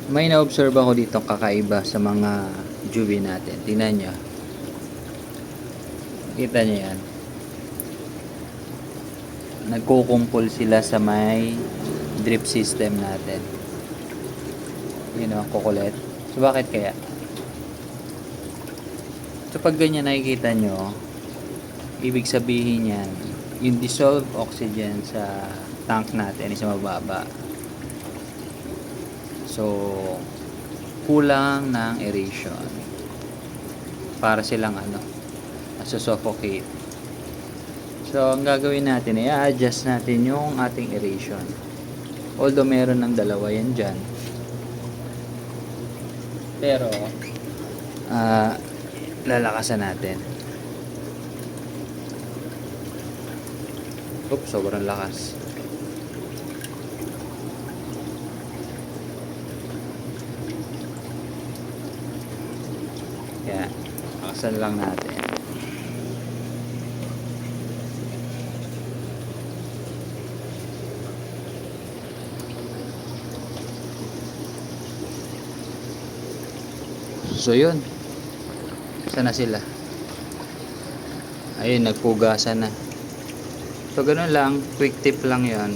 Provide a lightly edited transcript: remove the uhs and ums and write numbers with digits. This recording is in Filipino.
May na-observe ako dito kakaiba sa mga juwi natin. Tingnan nyo. Kita nyo yan. Nagkukumpul sila sa may drip system natin. Yun o, kukulit. So, bakit kaya? So, pag ganyan nakikita nyo, ibig sabihin yan, yung dissolved oxygen sa tank natin is mababa. So, kulang ng aeration. Para silang suffocate. So, ang gagawin natin ay i-adjust natin yung ating aeration. Although meron ng dalawa yan dyan. Pero, lalakasan natin. Oops, sobrang lakas. Kaya, lakasan lang natin. So, yun. Saan na sila? Ayun, nagpugasan na. So, ganun lang. Quick tip lang yon.